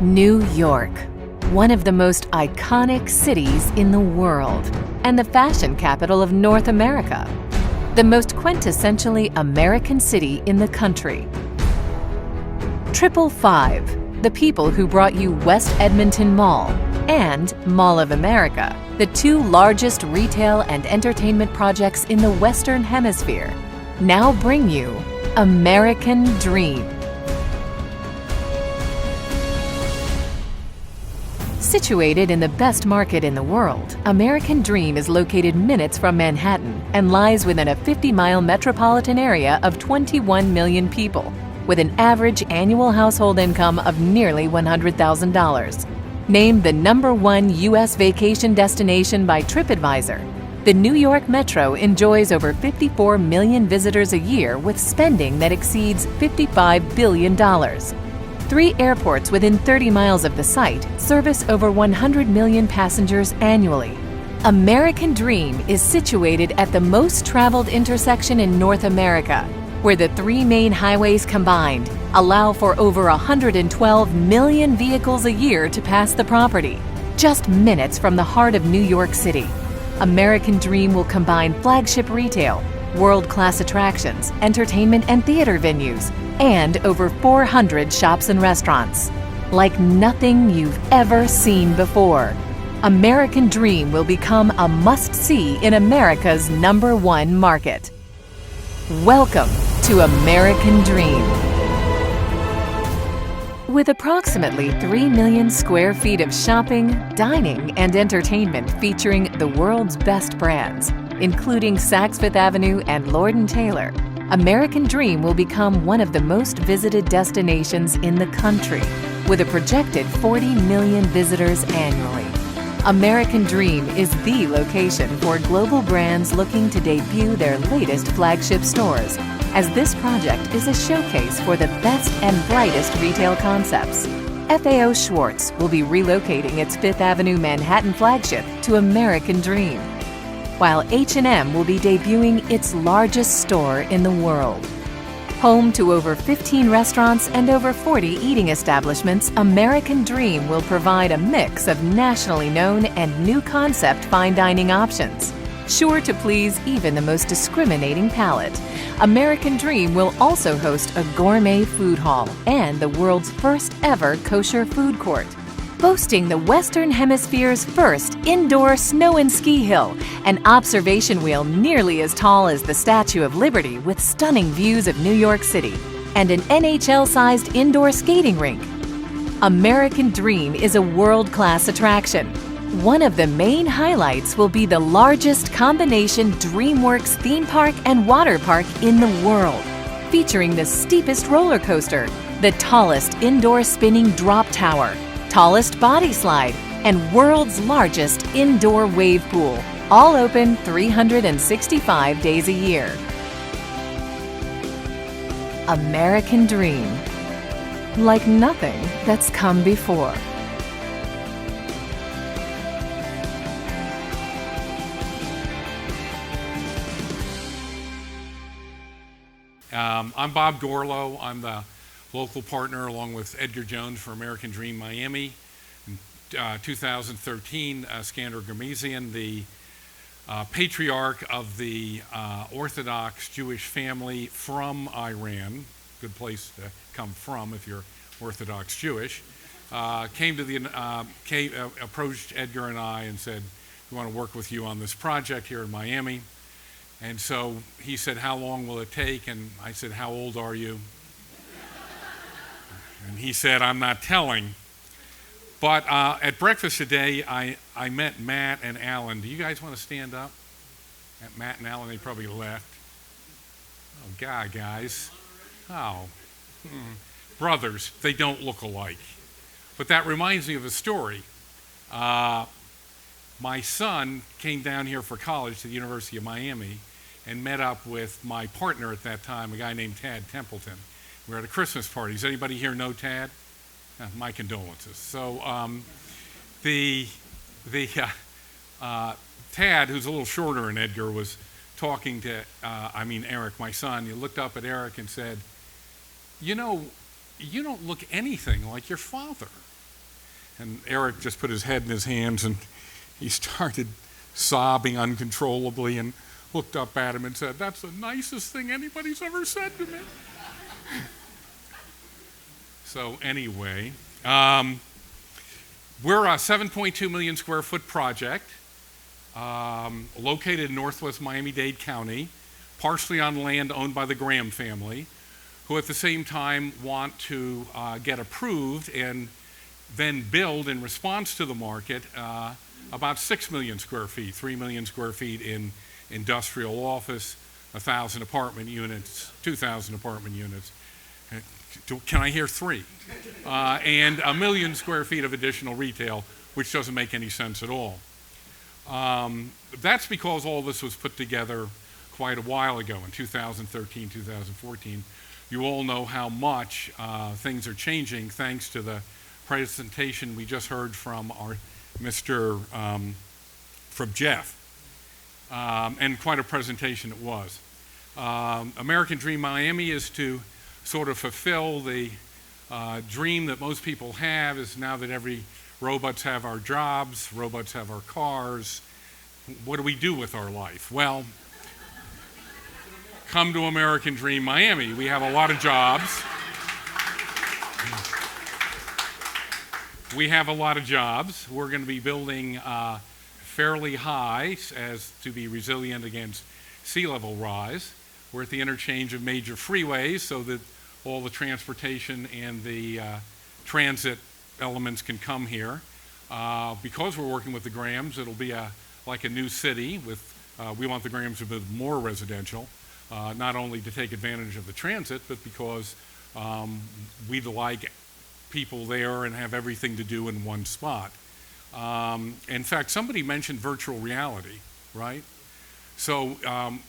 New York, one of the most iconic cities in the world, and the fashion capital of North America. The most quintessentially American city in the country. 555, the people who brought you West Edmonton Mall and Mall of America, the two largest retail and entertainment projects in the Western Hemisphere, now bring you American Dream. Situated in the best market in the world, American Dream is located minutes from Manhattan and lies within a 50-mile metropolitan area of 21 million people, with an average annual household income of nearly $100,000. Named the #1 U.S. vacation destination by TripAdvisor, the New York Metro enjoys over 54 million visitors a year with spending that exceeds $55 billion. 3 airports within 30 miles of the site service over 100 million passengers annually. American Dream is situated at the most traveled intersection in North America, where the 3 main highways combined allow for over 112 million vehicles a year to pass the property. Just minutes from the heart of New York City, American Dream will combine flagship retail, world-class attractions, entertainment and theater venues, and over 400 shops and restaurants. Like nothing you've ever seen before, American Dream will become a must-see in America's #1 market. Welcome to American Dream. With approximately 3 million square feet of shopping, dining, and entertainment featuring the world's best brands, including Saks Fifth Avenue and Lord & Taylor, American Dream will become one of the most visited destinations in the country, with a projected 40 million visitors annually. American Dream is the location for global brands looking to debut their latest flagship stores, as this project is a showcase for the best and brightest retail concepts. FAO Schwarz will be relocating its Fifth Avenue Manhattan flagship to American Dream, while H&M will be debuting its largest store in the world. Home to over 15 restaurants and over 40 eating establishments, American Dream will provide a mix of nationally known and new concept fine dining options. Sure to please even the most discriminating palate, American Dream will also host a gourmet food hall and the world's first ever kosher food court, boasting the Western Hemisphere's first indoor snow and ski hill, an observation wheel nearly as tall as the Statue of Liberty with stunning views of New York City, and an NHL-sized indoor skating rink. American Dream is a world-class attraction. One of the main highlights will be the largest combination DreamWorks theme park and water park in the world, featuring the steepest roller coaster, the tallest indoor spinning drop tower, tallest body slide, and world's largest indoor wave pool, all open 365 days a year. American Dream, like nothing that's come before. I'm Bob Gorlow. I'm the local partner along with Edgar Jones for American Dream Miami. In 2013, Skander Gurmesian, the patriarch of the Orthodox Jewish family from Iran, good place to come from if you're Orthodox Jewish, approached Edgar and I and said, we want to work with you on this project here in Miami. And so he said, how long will it take? And I said, how old are you? And he said, I'm not telling. But at breakfast today, I met Matt and Alan. Do you guys want to stand up? Matt and Alan, they probably left. Oh, God, guys. Oh. Brothers, they don't look alike. But that reminds me of a story. My son came down here for college to the University of Miami and met up with my partner at that time, a guy named Tad Templeton. We were at a Christmas party. Does anybody here know Tad? My condolences. So Tad, who's a little shorter than Edgar, was talking to, Eric, my son. He looked up at Eric and said, you know, you don't look anything like your father. And Eric just put his head in his hands and he started sobbing uncontrollably and looked up at him and said, "That's the nicest thing anybody's ever said to me." So anyway, we're a 7.2 million square foot project located in northwest Miami-Dade County, partially on land owned by the Graham family, who at the same time want to get approved and then build in response to the market about 6 million square feet, 3 million square feet in industrial office, 1,000 apartment units, 2,000 apartment units. Can I hear 3? And 1 million square feet of additional retail, which doesn't make any sense at all. That's because all this was put together quite a while ago, in 2013, 2014. You all know how much things are changing thanks to the presentation we just heard from from Jeff. And quite a presentation it was. American Dream Miami is to sort of fulfill the dream that most people have, is now that robots have our jobs, robots have our cars, what do we do with our life? Well, come to American Dream Miami. We have a lot of jobs. We have a lot of jobs. We're going to be building fairly high as to be resilient against sea level rise. We're at the interchange of major freeways so that all the transportation and the transit elements can come here. Because we're working with the Grahams, it'll be like a new city. We want the Grahams to build more residential, not only to take advantage of the transit, but because we'd like people there and have everything to do in one spot. In fact, somebody mentioned virtual reality, right? So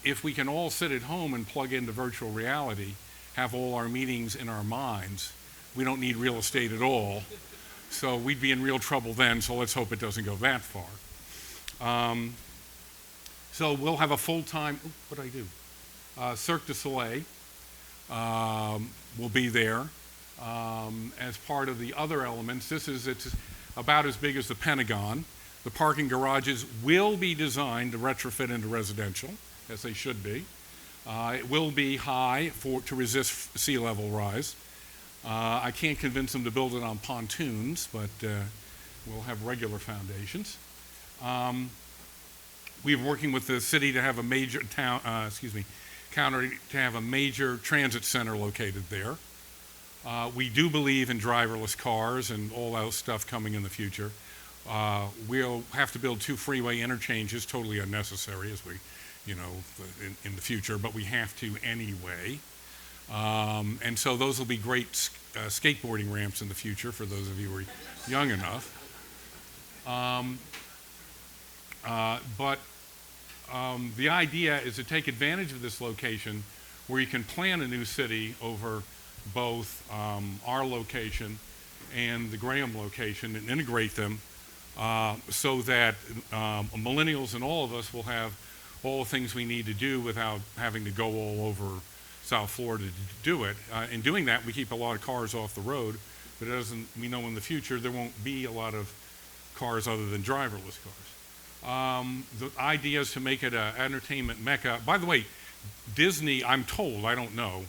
if we can all sit at home and plug into virtual reality, have all our meetings in our minds, we don't need real estate at all. So we'd be in real trouble then, so let's hope it doesn't go that far. So we'll have a full-time, what'd I do? Cirque du Soleil will be there as part of the other elements. It's about as big as the Pentagon. The parking garages will be designed to retrofit into residential, as they should be. It will be high to resist sea level rise. I can't convince them to build it on pontoons, but we'll have regular foundations. We're working with the city to have a major county to have a major transit center located there. We do believe in driverless cars and all that stuff coming in the future. We'll have to build 2 freeway interchanges, totally unnecessary as we, in the future, but we have to anyway. And so those will be great skateboarding ramps in the future for those of you who are young enough. But the idea is to take advantage of this location where you can plan a new city over both our location and the Graham location and integrate them so that millennials and all of us will have all the things we need to do without having to go all over South Florida to do it. In doing that, we keep a lot of cars off the road, but we know in the future there won't be a lot of cars other than driverless cars. The idea is to make it an entertainment mecca. By the way, Disney, I'm told, I don't know,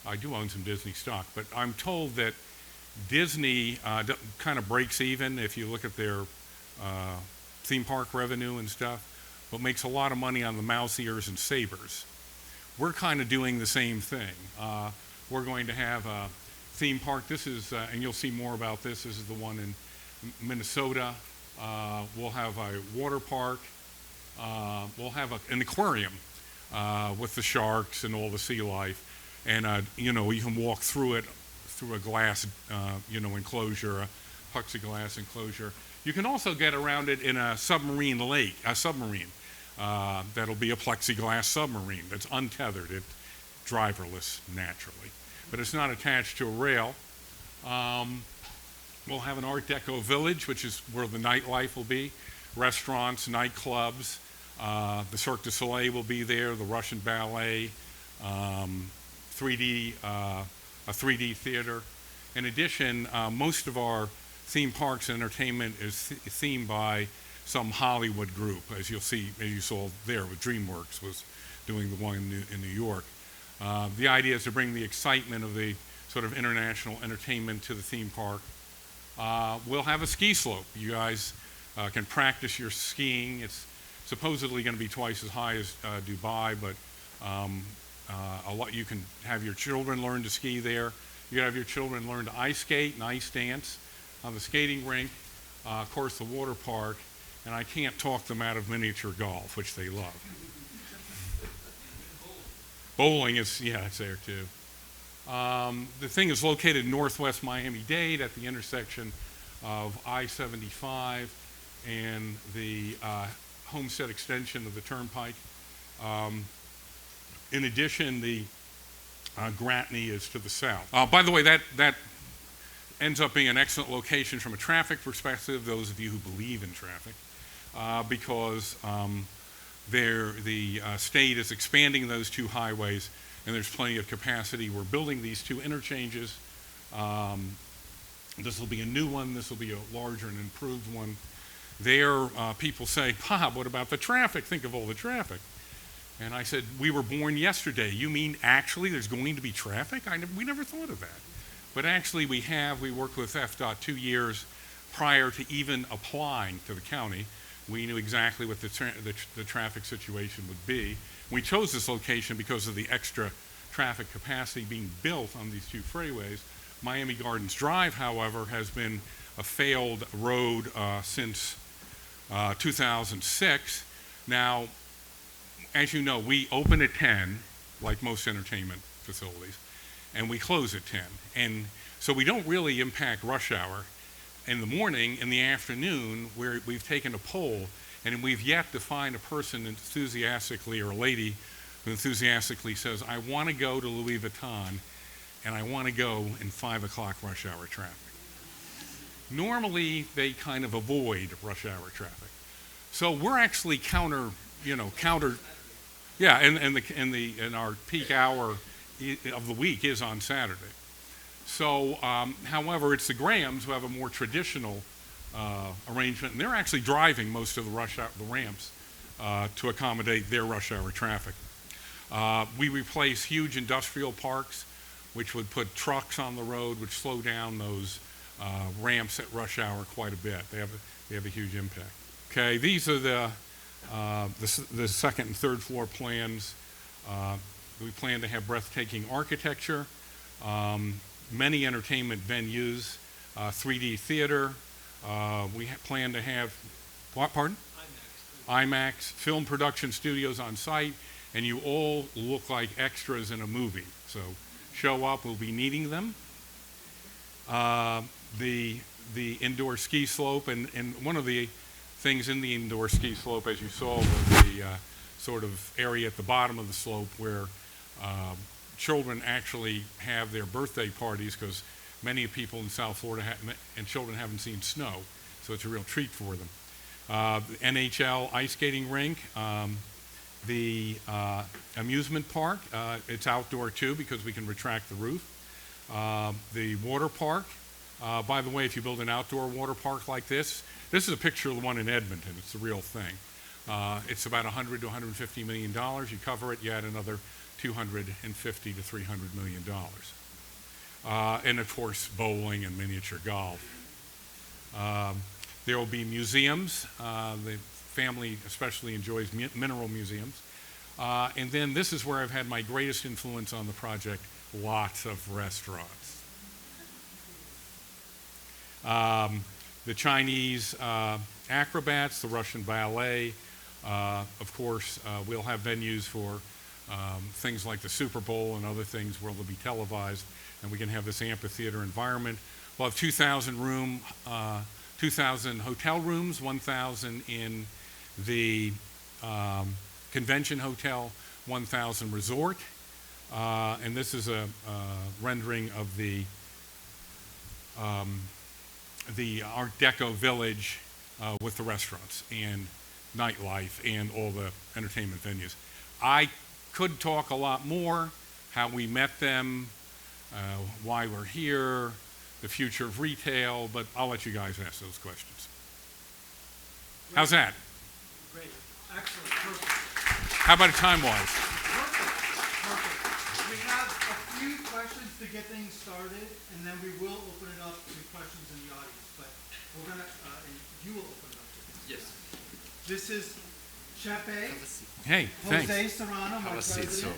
I do own some Disney stock, but I'm told that Disney kind of breaks even if you look at their theme park revenue and stuff, but makes a lot of money on the mouse ears and sabers. We're kind of doing the same thing. We're going to have a theme park. This is, and you'll see more about this, this is the one in Minnesota. We'll have a water park. We'll have an aquarium with the sharks and all the sea life. And, you can walk through it through a glass, enclosure, a plexiglass enclosure. You can also get around it in a submarine lake, that'll be a plexiglass submarine that's untethered, it's driverless naturally, but it's not attached to a rail. We'll have an Art Deco village, which is where the nightlife will be, restaurants, nightclubs. The Cirque du Soleil will be there, the Russian ballet, a 3D theater. In addition, most of our theme parks and entertainment is themed by some Hollywood group, as you saw there with DreamWorks was doing the one in New York. The idea is to bring the excitement of the sort of international entertainment to the theme park. We'll have a ski slope. You guys can practice your skiing. It's supposedly going to be twice as high as Dubai, but you can have your children learn to ski there. You can have your children learn to ice skate and ice dance on the skating rink, of course the water park, and I can't talk them out of miniature golf, which they love. Bowling is, yeah, it's there too. The thing is located in northwest Miami-Dade at the intersection of I-75 and the Homestead extension of the Turnpike. In addition, the Gratney is to the south. By the way, that ends up being an excellent location from a traffic perspective, those of you who believe in traffic, because the state is expanding those two highways and there's plenty of capacity. We're building these two interchanges. This will be a new one. This will be a larger and improved one. There, people say, Bob, what about the traffic? Think of all the traffic. And I said, we were born yesterday. You mean actually there's going to be traffic? We never thought of that. But actually we worked with FDOT 2 years prior to even applying to the county. We knew exactly what the traffic situation would be. We chose this location because of the extra traffic capacity being built on these two freeways. Miami Gardens Drive, however, has been a failed road since 2006. Now, as you know, we open at 10, like most entertainment facilities, and we close at 10. And so we don't really impact rush hour. In the morning, in the afternoon, we've taken a poll, and we've yet to find a person enthusiastically, or a lady who enthusiastically says, I want to go to Louis Vuitton, and I want to go in 5 o'clock rush hour traffic. Normally, they kind of avoid rush hour traffic. So we're actually yeah, and our peak hour of the week is on Saturday. So, however, it's the Grahams who have a more traditional arrangement, and they're actually driving most of the ramps to accommodate their rush hour traffic. We replace huge industrial parks, which would put trucks on the road, which slow down those ramps at rush hour quite a bit. They have a huge impact. Okay, these are the second and third floor plans. We plan to have breathtaking architecture, many entertainment venues, 3D theater. We plan to have, what, pardon? IMAX, film production studios on site, and you all look like extras in a movie. So show up, we'll be needing them. The indoor ski slope, and one of the things in the indoor ski slope, as you saw, was the sort of area at the bottom of the slope where children actually have their birthday parties, because many people in South Florida and children haven't seen snow, so it's a real treat for them. The NHL ice skating rink, the amusement park, it's outdoor too because we can retract the roof. The water park, by the way, if you build an outdoor water park like this is a picture of the one in Edmonton. It's the real thing. It's about $100 to $150 million. You cover it, you add another $250 to $300 million. And of course, bowling and miniature golf. There will be museums. The family especially enjoys mineral museums. And then this is where I've had my greatest influence on the project, lots of restaurants. The Chinese acrobats, the Russian ballet. Of course, we'll have venues for things like the Super Bowl and other things where they'll be televised, and we can have this amphitheater environment. We'll have 2,000 hotel rooms, 1,000 in the convention hotel, 1,000 resort. And this is a rendering of the Art Deco village with the restaurants and nightlife and all the entertainment venues. I could talk a lot more, how we met them, why we're here, the future of retail, but I'll let you guys ask those questions. How's that? Great. Excellent. Perfect. How about time-wise? Perfect. We have a few questions to get things started, and then we will open it up to questions in the audience. But we're gonna, and you will open it up to this. Yes. This is Chepe Hey, thanks. Jose Serrano, my Have a seat, president,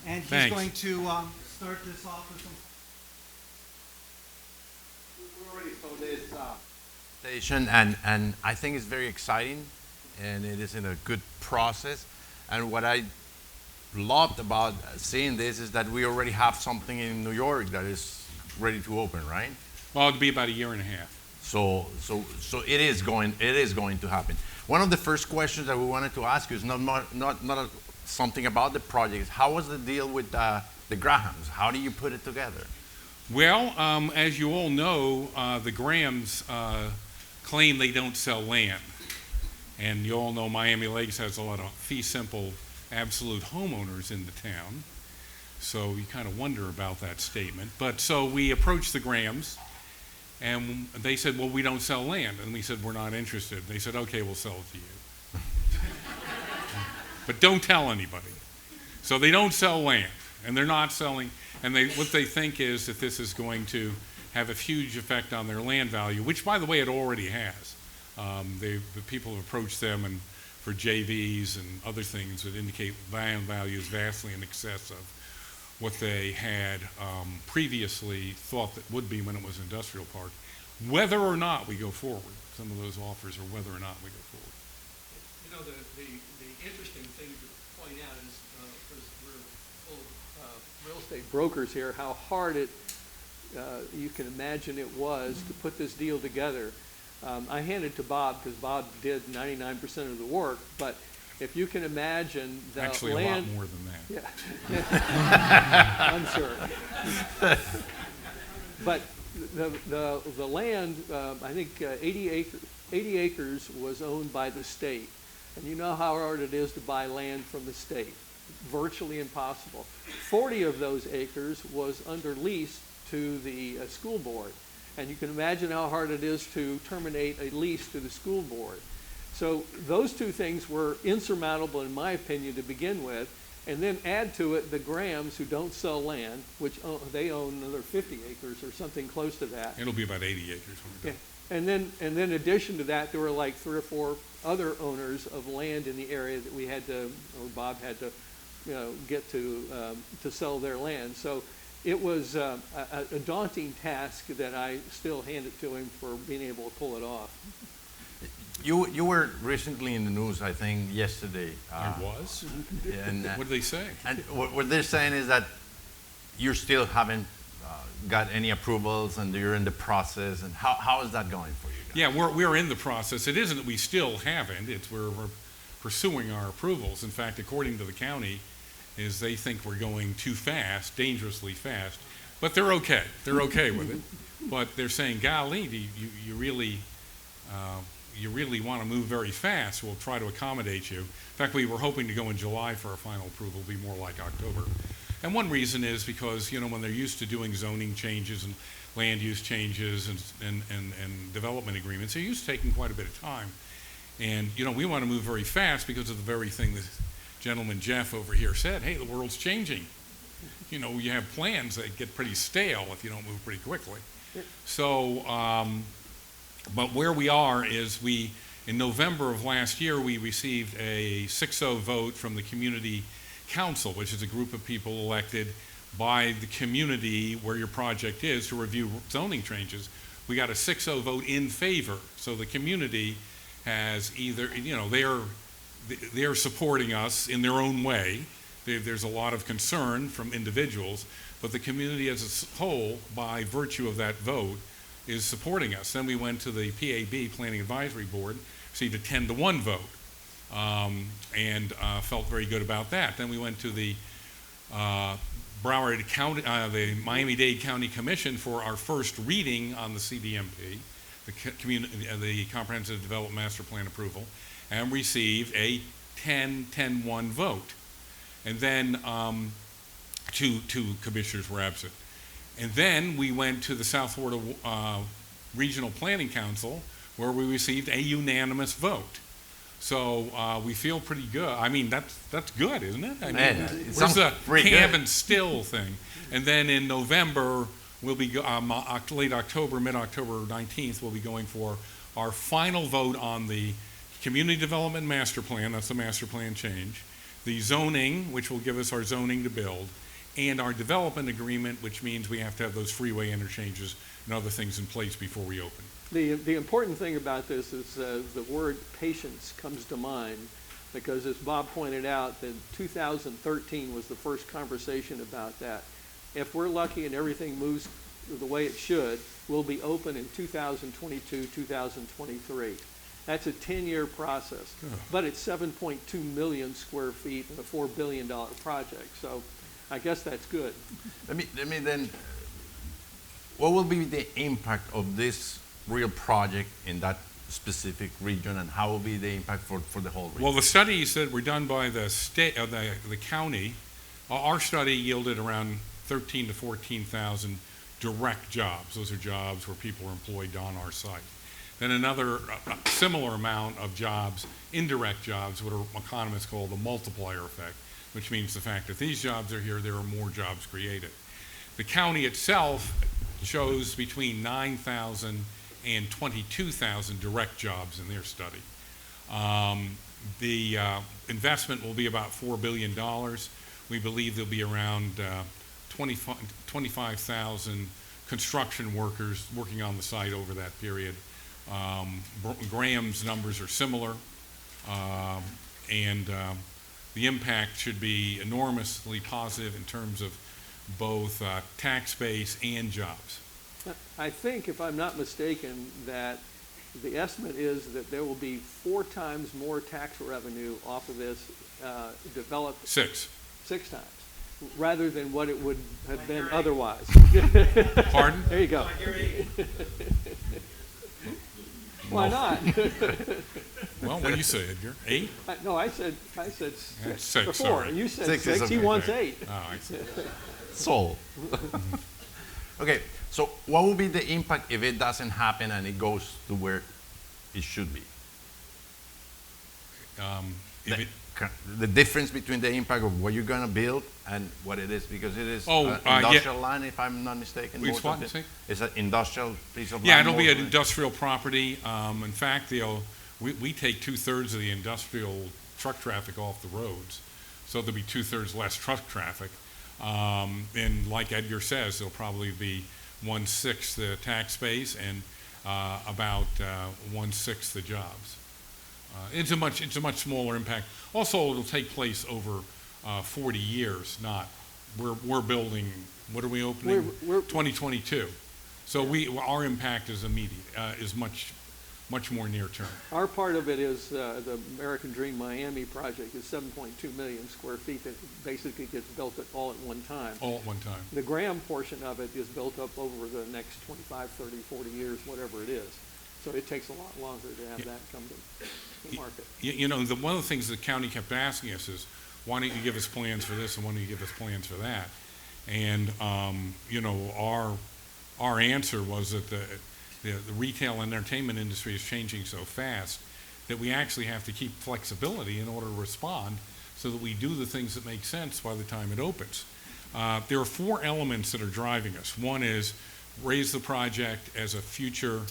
and he's Thanks. going to start this off with some. We already saw this station, and I think it's very exciting, and it is in a good process. And what I loved about seeing this is that we already have something in New York that is ready to open, right? Well, it'll be about a year and a half. So it is going to happen. One of the first questions that we wanted to ask you is not something about the project. How was the deal with the Grahams? How do you put it together? Well, as you all know, the Grahams claim they don't sell land. And you all know Miami Lakes has a lot of fee simple, absolute homeowners in the town. So you kind of wonder about that statement. But so we approached the Grahams, and they said, well, we don't sell land. And we said, we're not interested. They said, okay, we'll sell it to you. But don't tell anybody. So they don't sell land, and they're not selling. And what they think is that this is going to have a huge effect on their land value, which, by the way, it already has. The people have approached them and for JVs and other things that indicate land values vastly in excess of what they had previously thought that would be when it was an industrial park, whether or not we go forward. Some of those offers are whether or not we go forward. You know, the interesting thing to point out is, because we're full of real estate brokers here, how hard you can imagine it was to put this deal together. I handed to Bob because Bob did 99% of the work, but if you can imagine the Actually, land, a lot more than that. yeah, I'm sure. But the land, I think 80 acres was owned by the state, and you know how hard it is to buy land from the state, virtually impossible. 40 of those acres was under lease to the school board. And you can imagine how hard it is to terminate a lease to the school board. So those two things were insurmountable, in my opinion, to begin with. And then add to it the Grahams, who don't sell land, which they own another 50 acres or something close to that. It'll be about 80 acres when we're done. And then in addition to that, there were like 3 or 4 other owners of land in the area that we had to, or Bob had to, get to sell their land. So it was a daunting task that I still hand it to him for being able to pull it off. You were recently in the news, I think, yesterday. I was? And, What did they say? and what they're saying is that you still haven't got any approvals, and you're in the process. And how is that going for you guys? Yeah, we're in the process. It isn't that we still haven't. It's we're pursuing our approvals. In fact, according to the county, is they think we're going too fast, dangerously fast. But they're okay. They're okay with it. But they're saying, golly, you really want to move very fast. We'll try to accommodate you. In fact, we were hoping to go in July for our final approval. It'll be more like October. And one reason is because, when they're used to doing zoning changes and land use changes and development agreements, they're used to taking quite a bit of time. And, we want to move very fast because of the very thing that gentleman Jeff over here said. Hey, the world's changing. You have plans that get pretty stale if you don't move pretty quickly. So, but where we are is in November of last year, we received a 6-0 vote from the community council, which is a group of people elected by the community where your project is to review zoning changes. We got a 6-0 vote in favor. So the community has either, they're supporting us in their own way. There's a lot of concern from individuals, but the community as a whole, by virtue of that vote, is supporting us. Then we went to the PAB, Planning Advisory Board, received a 10-1 vote, and felt very good about that. Then we went to the Broward County, the Miami-Dade County Commission for our first reading on the CDMP, the Comprehensive Development Master Plan approval, and received a 10-1 vote. And then two commissioners were absent. And then we went to the South Florida Regional Planning Council, where we received a unanimous vote. So we feel pretty good. I mean, that's good, isn't it? I mean, Man, it where's sounds the pretty camp good. and still thing? And then in November, we'll be late October, mid-October 19th, we'll be going for our final vote on the Community Development Master Plan. That's the master plan change. The zoning, which will give us our zoning to build, and our development agreement, which means we have to have those freeway interchanges and other things in place before we open. The important thing about this is the word patience comes to mind, because as Bob pointed out, that 2013 was the first conversation about that. If we're lucky and everything moves the way it should, we'll be open in 2022, 2023. That's a 10-year process, but it's 7.2 million square feet and a $4 billion project. So I guess that's good. Let me then, what will be the impact of this real project in that specific region, and how will be the impact for the whole region? Well, the studies that were done by the state, the county, our study yielded around 13 to 14,000 direct jobs. Those are jobs where people are employed on our site. Then another similar amount of jobs, indirect jobs, what economists call the multiplier effect, which means the fact that these jobs are here, there are more jobs created. The county itself shows between 9,000 and 22,000 direct jobs in their study. The investment will be about $4 billion. We believe there'll be around 25,000 construction workers working on the site over that period. Graham's numbers are similar, and the impact should be enormously positive in terms of both tax base and jobs. I think, if I'm not mistaken, that the estimate is that there will be 4 times more tax revenue off of this developed. 6. 6 times, rather than what it would have been otherwise. Pardon? There you go. Why not? Well, what do you say, Edgar? 8? No, I said That's 6 6, before, sorry. and you said 6 is 6. He okay. wants 8. Oh, I see. Sold. Okay, so what will be the impact if it doesn't happen and it goes to where it should be? If it, The difference between the impact of what you're going to build and what it is, because it is yeah. industrial land, if I'm not mistaken. Which most one, of it. see? It's an industrial piece of land. yeah, it'll be most an of it. industrial property. In fact, we take 2/3 of the industrial truck traffic off the roads, so there'll be 2/3 less truck traffic. And like Edgar says, there'll probably be 1/6 the tax base and about 1/6 the jobs. It's a much smaller impact. Also, it'll take place over 40 years. Not we're building. What are we opening? We're 2022. So our impact is immediate. Is much more near term. Our part of it is the American Dream Miami project is 7.2 million square feet that basically gets built all at one time. All at one time. The Graham portion of it is built up over the next 25, 30, 40 years, whatever it is. So it takes a lot longer to have that come to market. You know, one of the things the county kept asking us is, why don't you give us plans for this and why don't you give us plans for that? And you know, our answer was that the retail and entertainment industry is changing so fast that we actually have to keep flexibility in order to respond so that we do the things that make sense by the time it opens. There are 4 elements that are driving us. One is raise the project as a future,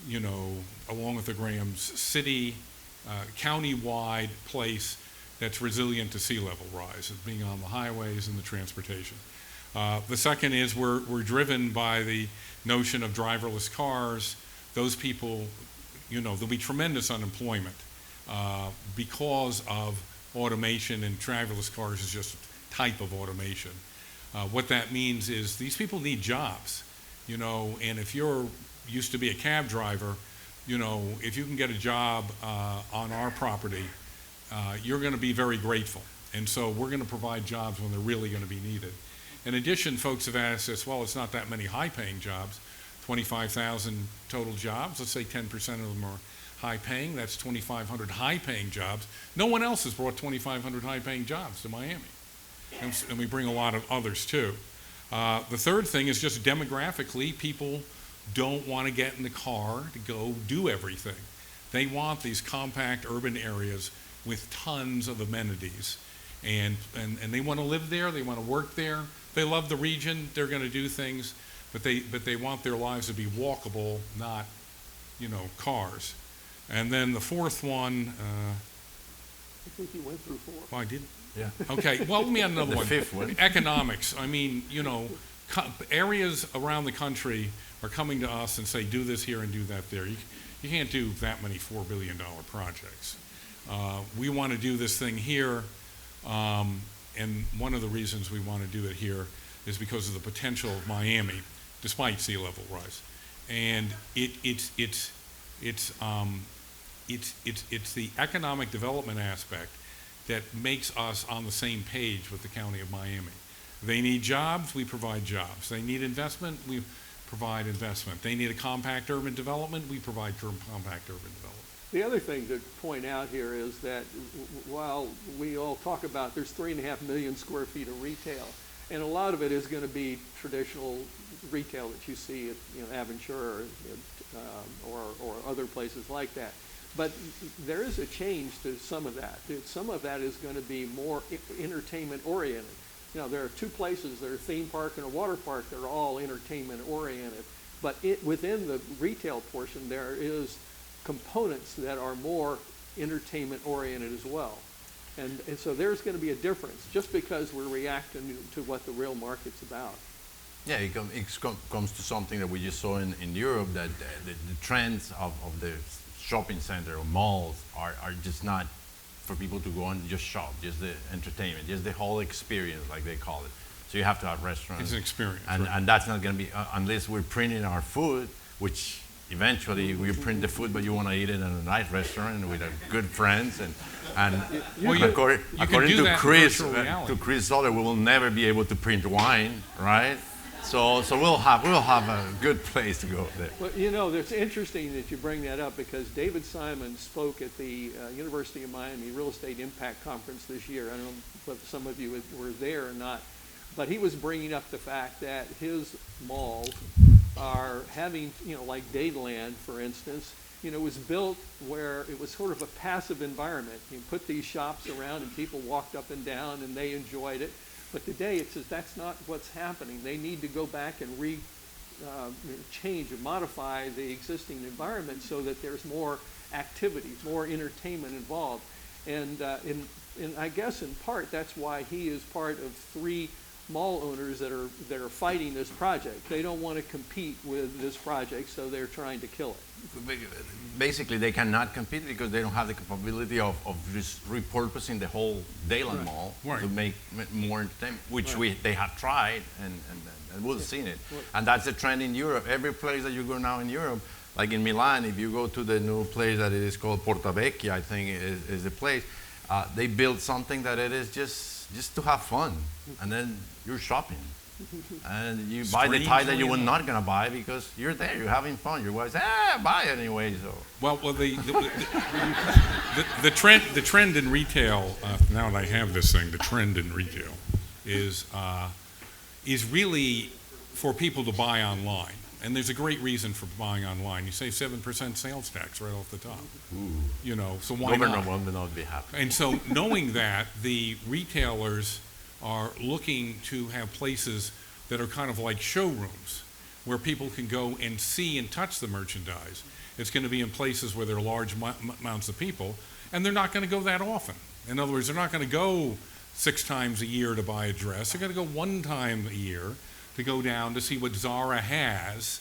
you know, along with the Graham's, city, county-wide place that's resilient to sea level rise, being on the highways and the transportation. The second is we're driven by the notion of driverless cars. Those people, you know, there'll be tremendous unemployment because of automation, and driverless cars is just a type of automation. What that means is these people need jobs, you know, and if you're used to be a cab driver, you know, if you can get a job on our property, you're going to be very grateful. And so we're going to provide jobs when they're really going to be needed. In addition, folks have asked us, well, it's not that many high-paying jobs, 25,000 total jobs. Let's say 10% of them are high-paying. That's 2,500 high-paying jobs. No one else has brought 2,500 high-paying jobs to Miami. And we bring a lot of others, too. The third thing is just demographically, people don't want to get in the car to go do everything. They want these compact urban areas with tons of amenities. And they want to live there, they want to work there. They love the region, they're going to do things, but they want their lives to be walkable, not, cars. And then the fourth one, I think you went through 4. well, I did. Yeah. Okay, well, let me add another The one. fifth one. Economics. I mean, areas around the country are coming to us and say, do this here and do that there. You can't do that many $4 billion projects. We want to do this thing here, and one of the reasons we want to do it here is because of the potential of Miami, despite sea level rise. And it's the economic development aspect that makes us on the same page with the County of Miami. They need jobs, we provide jobs. They need investment, we provide investment. They need a compact urban development, we provide compact urban development. The other thing to point out here is that while we all talk about there's 3.5 million square feet of retail, and a lot of it is going to be traditional retail that you see at Aventura or other places like that. But there is a change to some of that. Some of that is going to be more entertainment oriented. There are 2 places, there are a theme park and a water park, that are all entertainment oriented. But within the retail portion, there is components that are more entertainment oriented as well. And so there's going to be a difference just because we're reacting to what the real market's about. Yeah, it comes to something that we just saw in Europe, that the trends of the shopping center or malls are just not for people to go and just shop, just the entertainment, just the whole experience, like they call it. So you have to have restaurants. It's an experience. And, right? and that's not going to be, unless we're printing our food, which eventually we print the food, but you want to eat it in a nice restaurant with good friends. According do to that in Chris, virtual reality. Soller, we will never be able to print wine, right? So we'll have a good place to go there. Well, it's interesting that you bring that up because David Simon spoke at the University of Miami Real Estate Impact Conference this year. I don't know if some of you were there or not, but he was bringing up the fact that his malls are having, like Dayland, for instance, was built where it was sort of a passive environment. You put these shops around and people walked up and down and they enjoyed it. But today it says that's not what's happening. They need to go back and change and modify the existing environment so that there's more activity, more entertainment involved. And I guess in part that's why he is part of 3 mall owners that are fighting this project. They don't want to compete with this project, so they're trying to kill it. Basically, they cannot compete because they don't have the capability of just repurposing the whole Dayland Mall to make more entertainment, which they have tried and we've seen it. And that's the trend in Europe. Every place that you go now in Europe, like in Milan, if you go to the new place that it is called Porta Vecchia, I think is the place, they built something that it is just to have fun, and then you're shopping. And you buy the tie that you were not going to buy because you're there, you're having fun. Your wife says, buy it anyway. So. Well, the trend in retail, now that I have this thing, the trend in retail is really for people to buy online. And there's a great reason for buying online. You save 7% sales tax right off the top. Ooh. So why not? Government will not be happy. And so knowing that, the retailers are looking to have places that are kind of like showrooms where people can go and see and touch the merchandise. It's going to be in places where there are large amounts of people, and they're not going to go that often. In other words, they're not going to go 6 times a year to buy a dress. They're going to go 1 time a year to go down to see what Zara has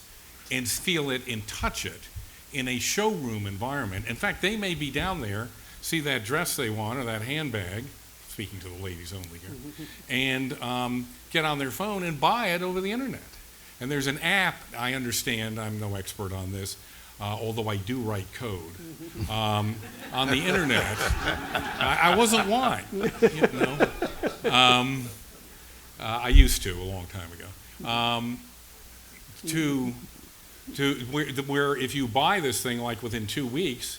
and feel it and touch it in a showroom environment. In fact, they may be down there, see that dress they want or that handbag, speaking to the ladies only here, and get on their phone and buy it over the internet. And there's an app, I understand, I'm no expert on this, although I do write code, on the internet. I wasn't lying, I used to a long time ago. Where if you buy this thing like within 2 weeks,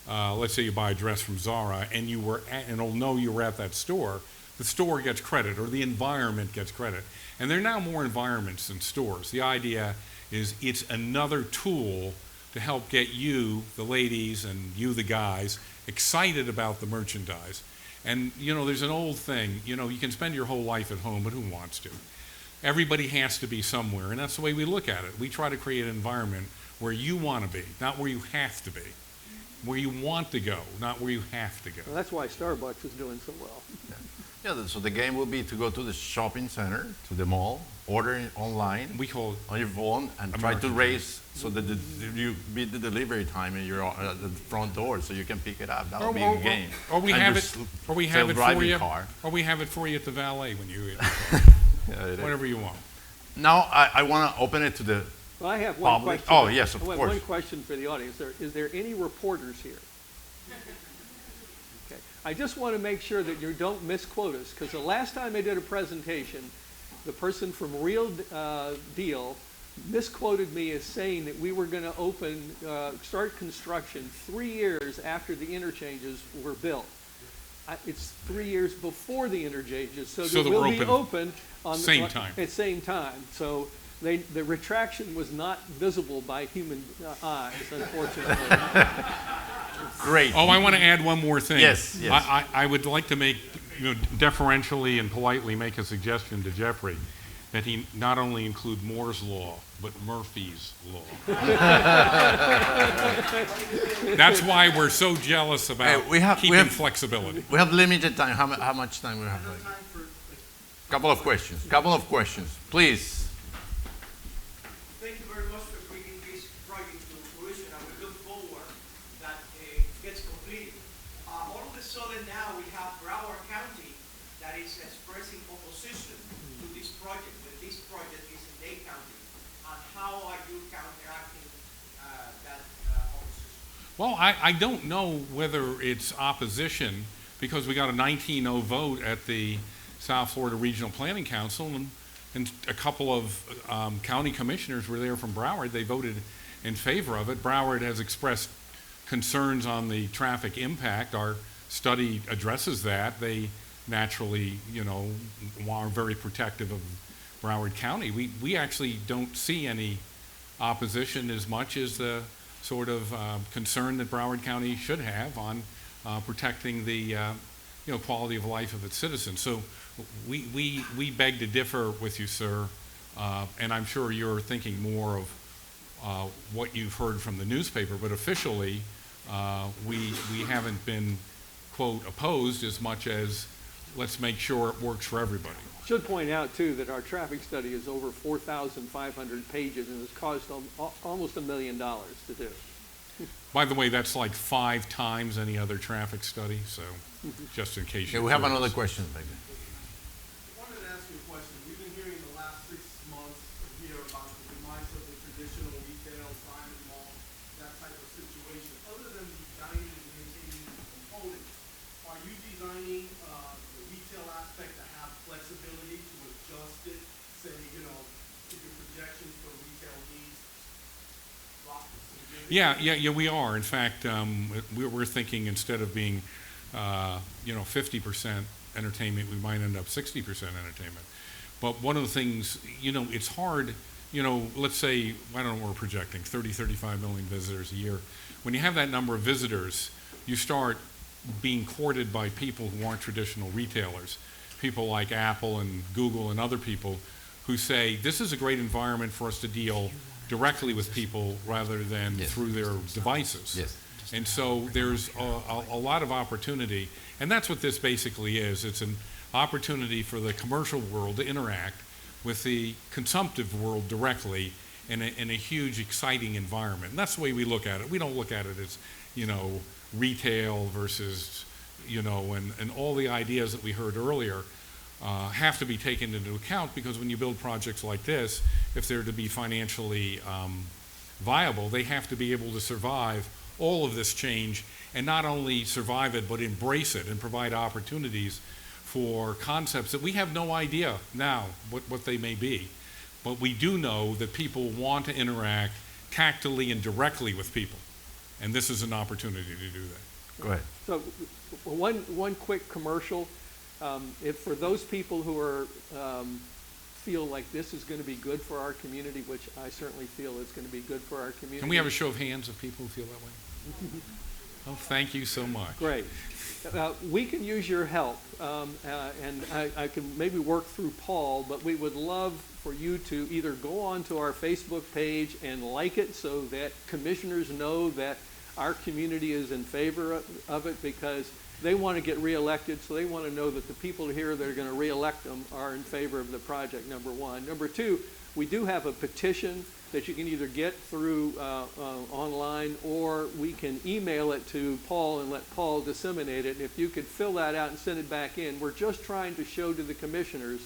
let's say you buy a dress from Zara and it'll know you were at that store, the store gets credit or the environment gets credit. And there are now more environments than stores. The idea is it's another tool to help get you, the ladies, and you, the guys, excited about the merchandise. And, there's an old thing, you can spend your whole life at home, but who wants to? Everybody has to be somewhere, and that's the way we look at it. We try to create an environment where you want to be, not where you have to be. Where you want to go, not where you have to go. Well, that's why Starbucks is doing so well. Yeah, so the game will be to go to the shopping center, to the mall, order it online We call it on your phone, and try to race so that you beat the delivery time in your at the front door, so you can pick it up. That'll be a game. Or we And have your it, or we have it for self-driving you, car. or we have it for you at the valet when you, Yeah, it is. whatever you want. Now I want to open it to the Well, I have one public. question. Oh yes, of I have course. one question for the audience. Is there any reporters here? Okay. I just want to make sure that you don't misquote us, because the last time I did a presentation, the person from Real Deal misquoted me as saying that we were going to start construction 3 years after the interchanges were built. It's 3 years before the interchanges, so So they that will we're be open open on same time. at same time. So the retraction was not visible by human eyes, unfortunately. Great. Oh, I want to add one more thing. Yes, yes. I would like to deferentially and politely make a suggestion to Jeffrey that he not only include Moore's Law, but Murphy's Law. That's why we're so jealous about we have flexibility. We have limited time. How much time we have? Couple of questions. Please. Thank you very much for bringing this project to fruition, and we look forward that it gets completed. All of a sudden now we have Broward County that is expressing opposition to this project, when this project is in Dade County. And how are you counteracting that opposition? Well, I don't know whether it's opposition, because we got a 19-0 vote at the South Florida Regional Planning Council, and a couple of county commissioners were there from Broward. They voted in favor of it. Broward has expressed concerns on the traffic impact. Our study addresses that. They naturally, are very protective of Broward County. We actually don't see any opposition as much as the sort of concern that Broward County should have on protecting the quality of life of its citizens. So we beg to differ with you, sir, and I'm sure you're thinking more of what you've heard from the newspaper, but officially we haven't been, quote, opposed as much as let's make sure it works for everybody. Should point out, too, that our traffic study is over 4,500 pages and has cost almost $1 million to do. By the way, that's like 5 times any other traffic study, so just in case Okay, you're we have curious. another question, baby. I wanted to ask you a question. We've been hearing the last 6 months here about the demise of the traditional retail, diamond mall, that type of situation. Other than the dining and entertaining component, are you designing the retail aspect to have flexibility to adjust it, say, if your projections for retail needs drop significantly? Yeah, we are. In fact, we're thinking instead of being 50% entertainment, we might end up 60% entertainment. But one of the things, it's hard, let's say, I don't know what we're projecting, 35 million visitors a year. When you have that number of visitors, you start being courted by people who aren't traditional retailers, people like Apple and Google and other people who say, this is a great environment for us to deal directly with people rather than through their devices. Yes. And so there's a lot of opportunity, and that's what this basically is. It's an opportunity for the commercial world to interact with the consumptive world directly in a huge, exciting environment. And that's the way we look at it. We don't look at it as, retail versus, and all the ideas that we heard earlier have to be taken into account, because when you build projects like this, if they're to be financially viable, they have to be able to survive all of this change, and not only survive it, but embrace it and provide opportunities for concepts that we have no idea now what they may be. But we do know that people want to interact tactily and directly with people, and this is an opportunity to do that. Go ahead. So one quick commercial. If for those people who are feel like this is going to be good for our community, which I certainly feel is going to be good for our community. Can we have a show of hands of people who feel that way? Oh, thank you so much. Great. We can use your help, and I can maybe work through Paul, but we would love for you to either go onto our Facebook page and like it so that commissioners know that our community is in favor of it, because they want to get reelected, so they want to know that the people here that are going to reelect them are in favor of the project, number one. Number two, we do have a petition that you can either get through online, or we can email it to Paul and let Paul disseminate it. And if you could fill that out and send it back in, we're just trying to show to the commissioners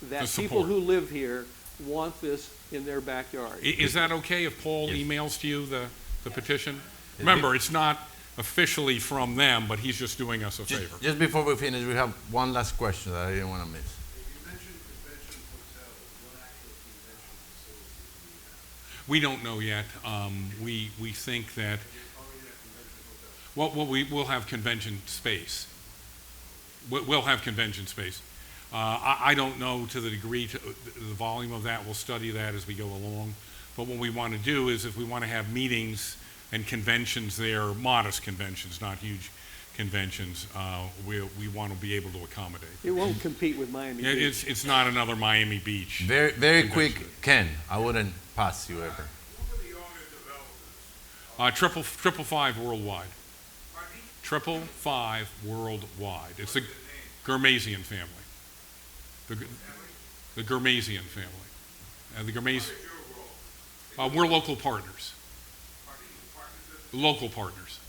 that people who live here want this in their backyard. Is that okay if Paul emails to you the petition? Remember, it's not officially from them, but he's just doing us a favor. Just before we finish, we have one last question that I didn't want to miss. You mentioned convention hotel. What actual convention facilities do we have? We don't know yet. We think that, we'll have convention space. We'll have convention space. I don't know to the degree, the volume of that. We'll study that as we go along. But what we want to do is, if we want to have meetings and conventions there, modest conventions, not huge conventions, we want to be able to accommodate. It won't compete with Miami Beach. It's not another Miami Beach. Very quick, Ken, I wouldn't pass you ever. Who are the owner developers? 555 Worldwide. Pardon me? 555 Worldwide. It's the Germazian family. The Germazian family. The Germazian. We're local partners. Local partners.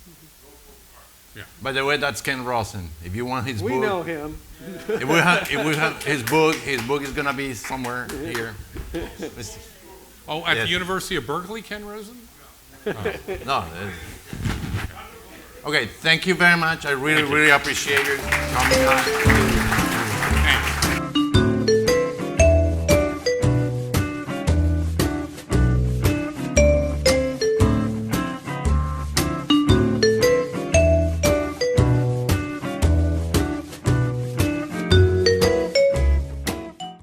Yeah. By the way, that's Ken Rosen. If you want his book, We know him. if we have his book is gonna be somewhere here. Oh, at Yes. the University of Berkeley, Ken Rosen? No. Okay, thank you very much. I really appreciate you coming on.